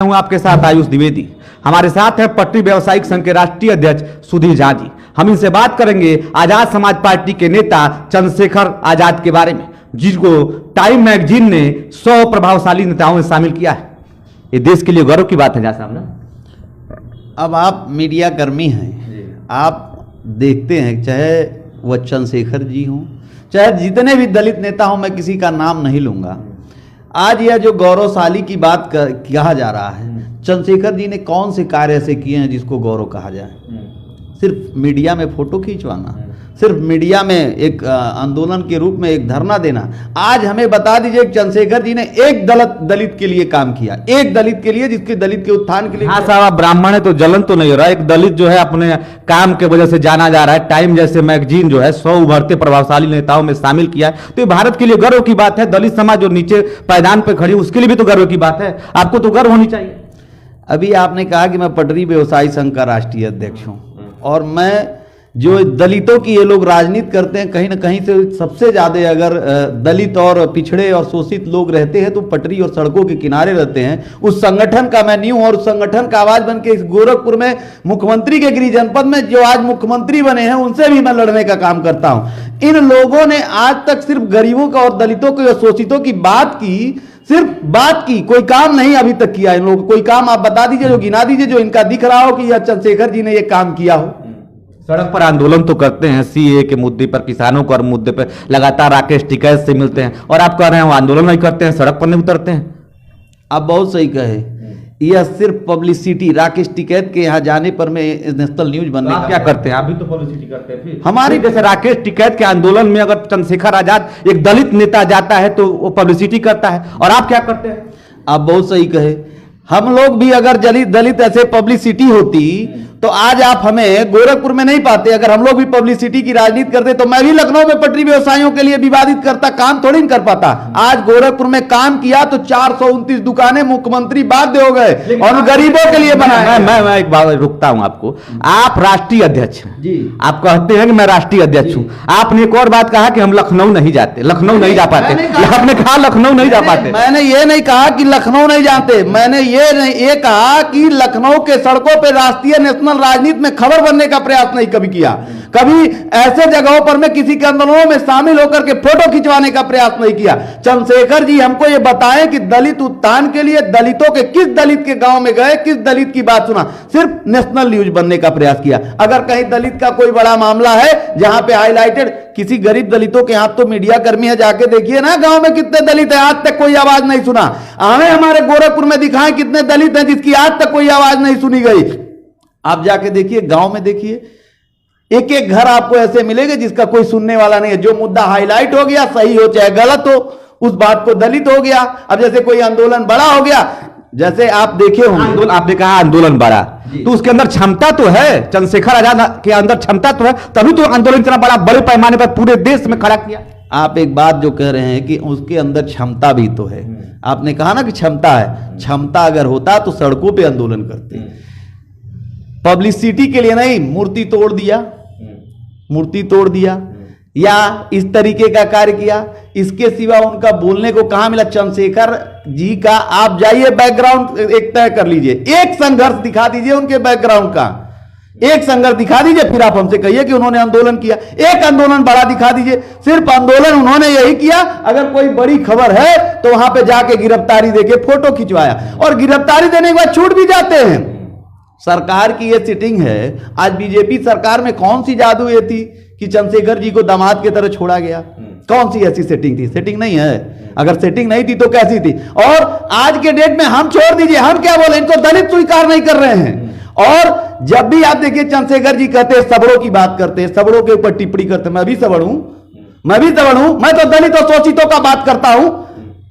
हूं आपके साथ आयुष द्विवेदी। हमारे साथ है पटरी व्यवसायिक संघ के राष्ट्रीय अध्यक्ष सुधीर झा जी। हम इनसे बात करेंगे आजाद समाज पार्टी के नेता चंद्रशेखर आजाद के बारे में, जिसको टाइम मैगजीन ने 100 प्रभावशाली नेताओं में शामिल किया है। ये देश के लिए गौरव की बात है। झा साहब ना, अब आप मीडिया कर्मी हैं, आप देखते हैं, चाहे वह चंद्रशेखर जी हों, चाहे जितने भी दलित नेता हों, मैं किसी का नाम नहीं लूंगा। आज यह जो गौरवशाली की बात कहा जा रहा है, चंद्रशेखर जी ने कौन से कार्य ऐसे किए हैं जिसको गौरव कहा जाए? सिर्फ मीडिया में फोटो खींचवाना, सिर्फ मीडिया में एक आंदोलन के रूप में एक धरना देना। आज हमें बता दीजिए चंद्रशेखर जी ने एक दलित के लिए काम किया, एक दलित के लिए, जिसके दलित के उत्थान के लिए। हाँ साहब, ब्राह्मण है तो जलन तो नहीं हो रहा। एक दलित जो है अपने काम के वजह से जाना जा रहा है। टाइम जैसे मैगजीन जो है 100 उभरते प्रभावशाली नेताओं में शामिल किया है, तो ये भारत के लिए गर्व की बात है। दलित समाज जो नीचे पायदान पर खड़ी, उसके लिए भी तो गर्व की बात है। आपको तो गर्व होनी चाहिए। अभी आपने कहा कि मैं पटरी व्यवसायी संघ का राष्ट्रीय अध्यक्ष हूं, और मैं जो दलितों की ये लोग राजनीति करते हैं, कहीं ना कहीं से सबसे ज्यादा अगर दलित और पिछड़े और शोषित लोग रहते हैं तो पटरी और सड़कों के किनारे रहते हैं। उस संगठन का मैं नहीं हूं, और उस संगठन का आवाज बन के इस गोरखपुर में मुख्यमंत्री के गृह जनपद में जो आज मुख्यमंत्री बने हैं, उनसे भी मैं लड़ने का काम करता हूं। इन लोगों ने आज तक सिर्फ गरीबों का और दलितों के और शोषितों की बात की, सिर्फ बात की, कोई काम नहीं अभी तक किया। इन लोगों को कोई काम आप बता दीजिए, जो गिना दीजिए, जो इनका दिख रहा हो कि यह चंद्रशेखर जी ने यह काम किया हो। सड़क पर आंदोलन तो करते हैं, सीए के मुद्दे पर, किसानों के मुद्दे पर लगातार राकेश टिकैत से मिलते हैं, और आप कह रहे हैं वो आंदोलन नहीं करते हैं, सड़क पर नहीं उतरते हैं। आप बहुत सही कहे, यह सिर्फ पब्लिसिटी, राकेश टिकैत के यहाँ जाने पर मैं नेशनल न्यूज बनने आप क्या करते हैं? आप भी तो पब्लिसिटी करते हैं। फिर हमारी जैसे राकेश टिकैत के आंदोलन में अगर चंद्रशेखर आजाद एक दलित नेता जाता है तो वो पब्लिसिटी करता है, और आप क्या करते हैं? आप बहुत सही कहे, हम लोग भी अगर दलित ऐसे पब्लिसिटी होती तो आज आप हमें गोरखपुर में नहीं पाते। अगर हम लोग भी पब्लिसिटी की राजनीति करते तो मैं भी लखनऊ में पटरी व्यवसायियों के लिए विवादित करता, काम थोड़ी नहीं कर पाता। आज गोरखपुर में काम किया तो 429 दुकानें मुख्यमंत्री बाध्य हो गए और गरीबों के लिए बनाए। मैं एक बात रुकता हूं आपको। आप राष्ट्रीय अध्यक्ष हैं जी, आप कहते हैं कि मैं राष्ट्रीय अध्यक्ष हूं। आपने एक और बात कहा कि हम लखनऊ नहीं जाते, लखनऊ नहीं जा पाते। आपने कहा लखनऊ नहीं जा पाते। मैंने ये नहीं कहा कि लखनऊ नहीं जाते, मैंने ये कहा कि लखनऊ के सड़कों पर राष्ट्रीय नेशनल राजनीति में खबर बनने का प्रयास नहीं कभी किया। कभी ऐसे जगहों पर मैं किसी के आंदोलनों में शामिल होकर के फोटो खिंचवाने का प्रयास नहीं किया। चंद्रशेखर जी हमको ये बताएं कि दलित उत्थान के लिए दलितों के, किस दलित के गांव में गए, किस दलित की बात सुना, सिर्फ नेशनल न्यूज बनने का प्रयास किया। अगर कहीं दलित का कोई बड़ा मामला है जहां पे हाईलाइटेड किसी गरीब दलितों के हाथ, तो मीडिया कर्मी है, जाके देखिए ना गांव में कितने दलित हैं, आज तक कोई आवाज नहीं सुना। हमें हमारे गोरखपुर में दिखाएं कितने दलित हैं जिसकी आज तक कोई आवाज नहीं सुनी गई। आप जाके देखिए, गांव में देखिए, एक एक घर आपको ऐसे मिलेंगे जिसका कोई सुनने वाला नहीं है। जो मुद्दा हाईलाइट हो गया, सही हो चाहे गलत हो, उस बात को दलित हो गया। अब जैसे कोई आंदोलन बड़ा हो गया, जैसे आप देखे होंगे, आपने कहा आंदोलन बड़ा, तो उसके अंदर क्षमता तो है, चंद्रशेखर आजाद के अंदर क्षमता तो है, तभी तो आंदोलन इतना बड़ा, बड़े पैमाने पर पूरे देश में खड़ा किया। आप एक बात जो कह रहे हैं कि उसके अंदर क्षमता भी तो है। आपने कहा ना कि क्षमता है, क्षमता अगर होता तो सड़कों पे आंदोलन करते। पब्लिसिटी के लिए नहीं, मूर्ति तोड़ दिया, मूर्ति तोड़ दिया या इस तरीके का कार्य किया, इसके सिवा उनका बोलने को कहां मिला? चंद्रशेखर जी का आप जाइए बैकग्राउंड एक तय कर लीजिए, एक संघर्ष दिखा दीजिए उनके बैकग्राउंड का, एक संघर्ष दिखा दीजिए, फिर आप हमसे कहिए कि उन्होंने आंदोलन किया। एक आंदोलन बड़ा दिखा दीजिए, सिर्फ आंदोलन उन्होंने यही किया। अगर कोई बड़ी खबर है तो वहां पे जाके गिरफ्तारी देके फोटो खिंचवाया, और गिरफ्तारी देने के बाद छूट भी जाते हैं। सरकार की ये सिटिंग है। आज बीजेपी सरकार में कौन सी जादू ये थी कि चंद्रशेखर जी को दामाद की तरह छोड़ा गया? कौन सी ऐसी सेटिंग थी? सेटिंग नहीं है। अगर सेटिंग नहीं थी तो कैसी थी? और आज के डेट में हम छोड़ दीजिए, हम क्या बोले, इनको दलित स्वीकार नहीं कर रहे हैं। और जब भी आप देखिए चंद्रशेखर जी कहते हैं सबड़ों की बात करते हैं, सबड़ों के ऊपर टिप्पणी करते हैं। मैं भी सबड़ हूं, मैं तो दलित और शोषितों का बात करता हूं।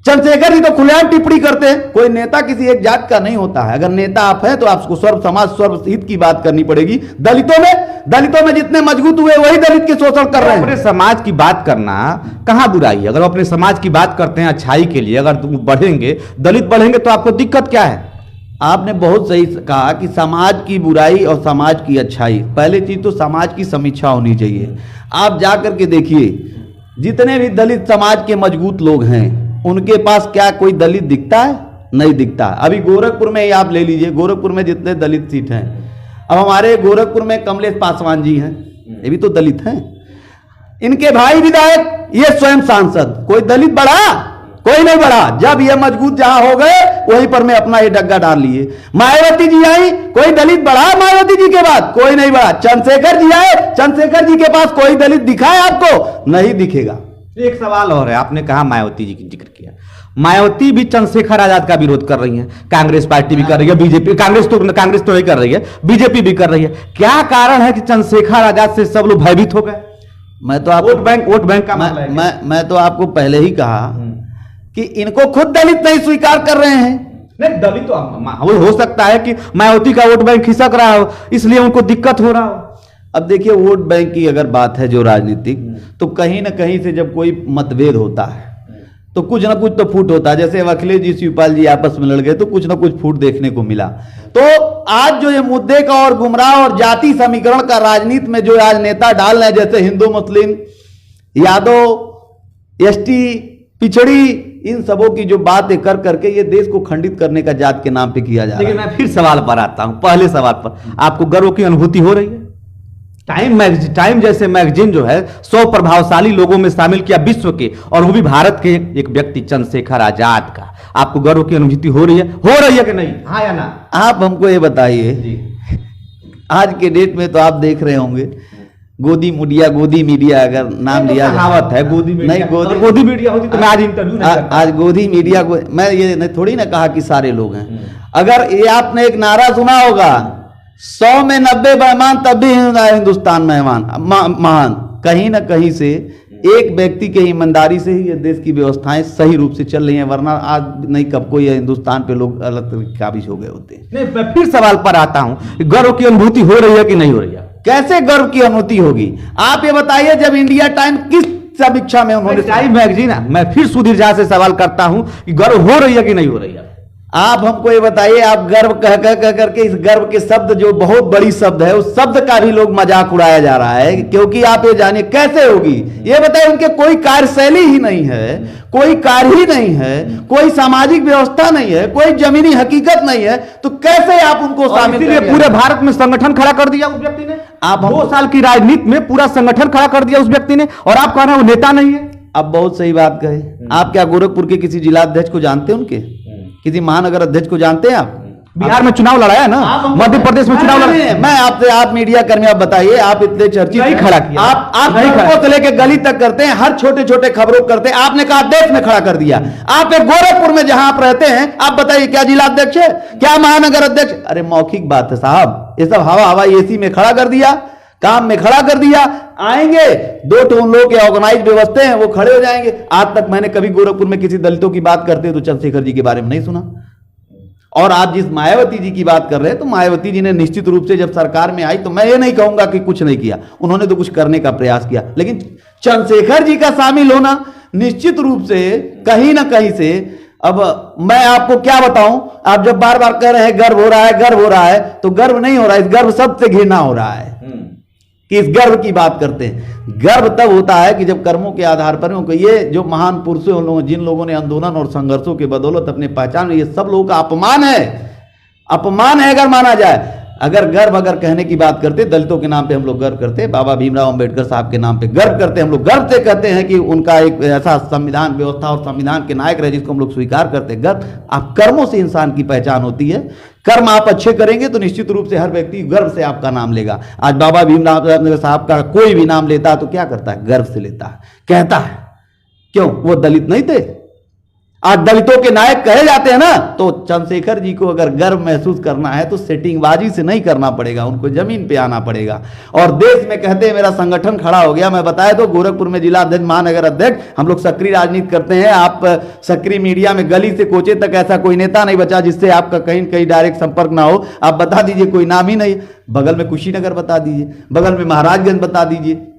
चंद्रशेखर जी तो खुलेआम टिप्पणी करते हैं। कोई नेता किसी एक जात का नहीं होता है। अगर नेता आप हैं तो आपको सर्व समाज सर्व हित की बात करनी पड़ेगी। दलितों में जितने मजबूत हुए वही दलित के शोषण कर रहे हैं। अपने समाज की बात करना कहां बुराई है? अगर अपने समाज की बात करते हैं अच्छाई के लिए, अगर तुम बढ़ेंगे, दलित बढ़ेंगे, तो आपको दिक्कत क्या है? आपने बहुत सही कहा कि समाज की बुराई और समाज की अच्छाई, पहले चीज तो समाज की समीक्षा होनी चाहिए। आप जाकर के देखिए, जितने भी दलित समाज के मजबूत लोग हैं उनके पास क्या कोई दलित दिखता है? नहीं दिखता। अभी गोरखपुर में ही आप ले लीजिए, गोरखपुर में जितने दलित सीट हैं, अब हमारे गोरखपुर में कमलेश पासवान जी हैं, ये भी तो दलित हैं। इनके भाई विधायक, ये स्वयं सांसद, कोई दलित बढ़ा? कोई नहीं बढ़ा। जब ये मजबूत जहां हो गए वहीं पर मैं अपना ये डग्गा डाल लिए। मायावती जी आई, कोई दलित बढ़ा? मायावती जी के बाद कोई नहीं बढ़ा। चंद्रशेखर जी आए, चंद्रशेखर जी के पास कोई दलित दिखा है आपको? नहीं दिखेगा। एक सवाल और है, आपने कहा मायावती जी की जिक्र किया, मायावती भी चंद्रशेखर आजाद का विरोध कर रही है, कांग्रेस पार्टी भी कर रही है, बीजेपी, कांग्रेस तो नहीं कर रही है, बीजेपी भी कर रही है। क्या कारण है कि चंद्रशेखर आजाद से सब लोग भयभीत हो गए? मैं तो आपको वोट बैंक का मामला है। मैं तो आपको पहले ही कहा कि इनको खुद दलित नहीं स्वीकार कर रहे हैं। नहीं, दलित तो हो सकता है कि मायावती का वोट बैंक खिसक रहा हो, इसलिए उनको दिक्कत हो रहा हो। अब देखिए, वोट बैंक की अगर बात है जो राजनीतिक, तो कहीं ना कहीं से जब कोई मतभेद होता है तो कुछ ना कुछ तो फूट होता है। जैसे अखिलेश जी शिवपाल जी आपस में लड़ गए तो कुछ ना कुछ फूट देखने को मिला। तो आज जो ये मुद्दे का और गुमराह और जाति समीकरण का राजनीति में जो आज नेता डाल रहे हैं, जैसे हिंदू, मुस्लिम, यादव, एसटी, पिछड़ी, इन सबों की जो बातें कर करके ये देश को खंडित करने का जात के नाम पे किया जा रहा है। लेकिन मैं फिर सवाल पर आता हूं, पहले सवाल पर, आपको गर्व की अनुभूति हो रही है? टाइम जैसे मैगजीन जो है 100 प्रभावशाली लोगों में शामिल किया विश्व के, और वो भी भारत के एक व्यक्ति चंद्रशेखर आजाद का, आपको गर्व की अनुभूति हो रही है कि नहीं? हाँ या ना? आप हमको ये बताइए, आज के डेट में तो आप देख रहे होंगे गोदी मीडिया अगर नाम लिया कहावत है, गोदी मीडिया नहीं, गोदी मीडिया होती तो मैं आज इंटरव्यू नहीं करता। आज गोदी मीडिया को मैं ये नहीं थोड़ी ना कहा कि सारे लोग हैं। अगर ये आपने एक नारा सुना होगा, 100 में 90 मेहमान तब भी हिंदुस्तान महान। कहीं ना कहीं से एक व्यक्ति के ईमानदारी से ही ये देश की व्यवस्थाएं सही रूप से चल रही हैं, वरना आज नहीं कब को ये हिंदुस्तान पे लोग अलग काबिज हो गए होते। नहीं, मैं फिर सवाल पर आता हूं, गर्व की अनुभूति हो रही है कि नहीं हो रही है? कैसे गर्व की अनुभूति होगी? आप ये बताइए, जब इंडिया टाइम किस समीक्षा में उन्होंने, टाइम मैगजीन, मैं फिर सुधीर झा से सवाल करता हूं कि गर्व हो रही है कि नहीं हो रही है? आप हमको ये बताइए, आप गर्व कह करके इस गर्व के शब्द जो बहुत बड़ी शब्द है, उस शब्द का भी लोग मजाक उड़ाया जा रहा है, क्योंकि आप ये जानिए कैसे होगी। ये बताइए, उनके कोई कार्यशैली ही नहीं है, कोई कार्य ही नहीं है, कोई सामाजिक व्यवस्था नहीं है, कोई जमीनी हकीकत नहीं है, तो कैसे आप उनको शामिल करेंगे? पूरे भारत में संगठन खड़ा कर दिया उस व्यक्ति ने। आप 2 साल की राजनीति में पूरा संगठन खड़ा कर दिया उस व्यक्ति ने, और आप कह रहे हैं वो नेता नहीं है। अब बहुत सही बात कहे। आप क्या गोरखपुर के किसी जिला अध्यक्ष को जानते हैं? उनके किसी महानगर अध्यक्ष को जानते हैं? आप बिहार में चुनाव लड़ाया ना, मध्य प्रदेश में चुनाव लड़ाया। मैं आपसे, आप मीडिया कर्मी, आप बताइए, आप इतने चर्चित नहीं खड़ा किया, आप सड़कों से लेकर गली तक करते हैं, हर छोटे छोटे खबरों करते हैं। आपने कहा देश में खड़ा कर दिया। आप एक गोरखपुर में जहां आप रहते हैं, आप बताइए क्या जिला अध्यक्ष है, क्या महानगर अध्यक्ष? अरे मौखिक बात है साहब, ये सब हवा एसी में खड़ा कर दिया, काम में खड़ा कर दिया। आएंगे 2 टोन लोग के ऑर्गेनाइज व्यवस्था हैं, वो खड़े हो जाएंगे। आज तक मैंने कभी गोरखपुर में किसी दलितों की बात करते तो चंद्रशेखर जी के बारे में नहीं सुना। और आज जिस मायावती जी की बात कर रहे हैं, तो मायावती जी ने निश्चित रूप से जब सरकार में आई, तो मैं ये नहीं कहूंगा कि कुछ नहीं किया, उन्होंने तो कुछ करने का प्रयास किया, लेकिन चंद्रशेखर जी का शामिल होना निश्चित रूप से कहीं ना कहीं से, अब मैं आपको क्या बताऊं, आप जब बार बार कह रहे हैं गर्व हो रहा है, गर्व हो रहा है, तो गर्व नहीं हो रहा है, इस गर्व सबसे घृणा हो रहा है कि इस गर्व की बात करते हैं। गर्व तब होता है कि जब कर्मों के आधार पर, ये जो महान पुरुषों लोग, जिन लोगों ने आंदोलन और संघर्षों के बदौलत अपने पहचान, ये सब लोगों का अपमान है अगर माना जाए। अगर गर्व कहने की बात करते, दलितों के नाम पे हम लोग गर्व करते, बाबा भीमराव अंबेडकर साहब के नाम पे गर्व करते, हम लोग गर्व से कहते हैं कि उनका एक ऐसा संविधान व्यवस्था और संविधान के नायक रहे जिसको हम लोग स्वीकार करते हैं। गर्व, आप कर्मों से इंसान की पहचान होती है। कर्म आप अच्छे करेंगे तो निश्चित रूप से हर व्यक्ति गर्व से आपका नाम लेगा। आज बाबा भीमराव साहब का कोई भी नाम लेता है तो क्या करता है? गर्व से लेता है, कहता है। क्यों? वो दलित नहीं थे? आज दलितों के नायक कहे जाते हैं ना। तो चंद्रशेखर जी को अगर गर्व महसूस करना है तो सेटिंगबाजी से नहीं करना पड़ेगा, उनको जमीन पे आना पड़ेगा। और देश में कहते हैं मेरा संगठन खड़ा हो गया। मैं बताया तो गोरखपुर में जिला अध्यक्ष, महानगर अध्यक्ष, हम लोग सक्रिय राजनीति करते हैं। आप सक्रिय मीडिया में गली से कोचे तक ऐसा कोई नेता नहीं बचा जिससे आपका कहीं डायरेक्ट संपर्क ना हो। आप बता दीजिए, कोई नाम ही नहीं। बगल में कुशीनगर बता दीजिए, बगल में महाराजगंज बता दीजिए।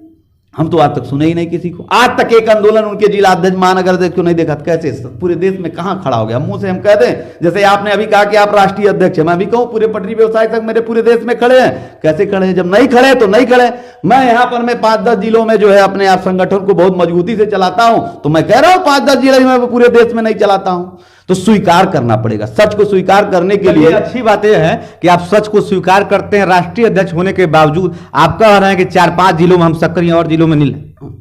हम तो आज तक सुने ही नहीं किसी को। आज तक एक आंदोलन उनके जिला अध्यक्ष, महानगर अध्यक्ष को नहीं देखा। कैसे? पूरे देश में कहां खड़ा हो गया? मुंह से हम कहते हैं, जैसे आपने अभी कहा कि आप राष्ट्रीय अध्यक्ष हैं, मैं भी कहूं पूरे पटरी व्यवसाय तक मेरे पूरे देश में खड़े हैं। कैसे खड़े हैं? जब नहीं खड़े तो नहीं खड़े। मैं यहां पर मैं 5-10 जिलों में जो है अपने आप संगठन को बहुत मजबूती से चलाता हूं, तो मैं कह रहा हूं 5-10 जिले में पूरे देश में नहीं चलाता हूं। तो स्वीकार करना पड़ेगा। सच को स्वीकार करने के लिए अच्छी बात यह है कि आप सच को स्वीकार करते हैं। राष्ट्रीय अध्यक्ष होने के बावजूद आपका कहना है कि 4-5 जिलों में हम सक्रिय हैं और जिलों में नहीं।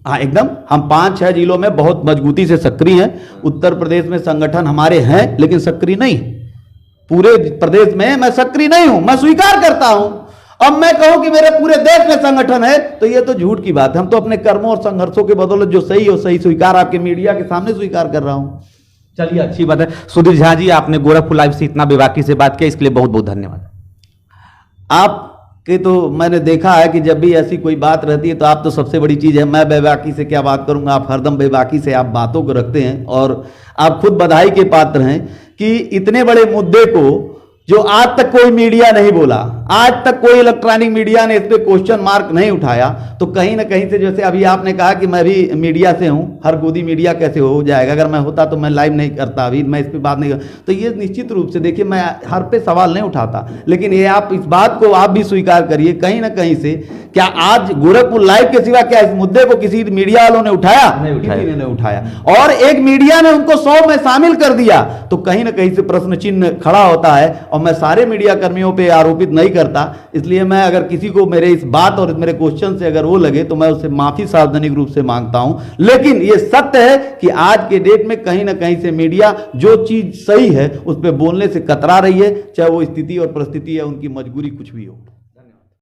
हाँ, एकदम हम 5-6 जिलों में बहुत मजबूती से सक्रिय हैं। उत्तर प्रदेश में संगठन हमारे हैं लेकिन सक्रिय नहीं। पूरे प्रदेश में मैं सक्रिय नहीं हूं, मैं स्वीकार करता हूं। अब मैं कहूं कि मेरे पूरे देश में संगठन है तो ये तो झूठ की बात है। हम तो अपने कर्मों और संघर्षों के बदौलत जो सही हो सही स्वीकार आपके मीडिया के सामने स्वीकार कर रहा हूं। चलिए, अच्छी बात है। सुधीर झा जी, आपने गोरखपुर लाइव से इतना बेबाकी से बात किया, इसके लिए बहुत बहुत धन्यवाद। आपके तो मैंने देखा है कि जब भी ऐसी कोई बात रहती है तो आप तो सबसे बड़ी चीज है, मैं बेबाकी से क्या बात करूंगा। आप हरदम बेबाकी से आप बातों को रखते हैं और आप खुद बधाई के पात्र हैं कि इतने बड़े मुद्दे को जो आज तक कोई मीडिया नहीं बोला, आज तक कोई इलेक्ट्रॉनिक मीडिया ने इस पे क्वेश्चन मार्क नहीं उठाया, तो कहीं ना कहीं से, जैसे अभी आपने कहा कि मैं भी मीडिया से हूं, हर गोदी मीडिया कैसे हो जाएगा, अगर मैं होता तो मैं लाइव नहीं करता, अभी मैं इस पे बात नहीं कर, तो ये निश्चित रूप से देखिए मैं हर पे सवाल नहीं उठाता, लेकिन ये आप इस बात को आप भी स्वीकार करिए कहीं ना कहीं से, क्या आज गोरखपुर लाइव के सिवा क्या इस मुद्दे को किसी मीडिया वालों ने उठाया? किसी ने नहीं उठाया। और एक मीडिया ने उनको 100 में शामिल कर दिया, तो कहीं ना कहीं से प्रश्न चिन्ह खड़ा होता है। और मैं सारे मीडिया कर्मियों पे आरोपित नहीं करता, इसलिए मैं अगर किसी को मेरे इस बात और मेरे क्वेश्चन से अगर वो लगे तो मैं उससे माफी सार्वजनिक रूप से मांगता हूं। लेकिन ये सत्य है कि आज के डेट में कहीं ना कहीं से मीडिया जो चीज सही है उस पर बोलने से कतरा रही है, चाहे वो स्थिति और परिस्थिति है, उनकी मजबूरी कुछ भी हो।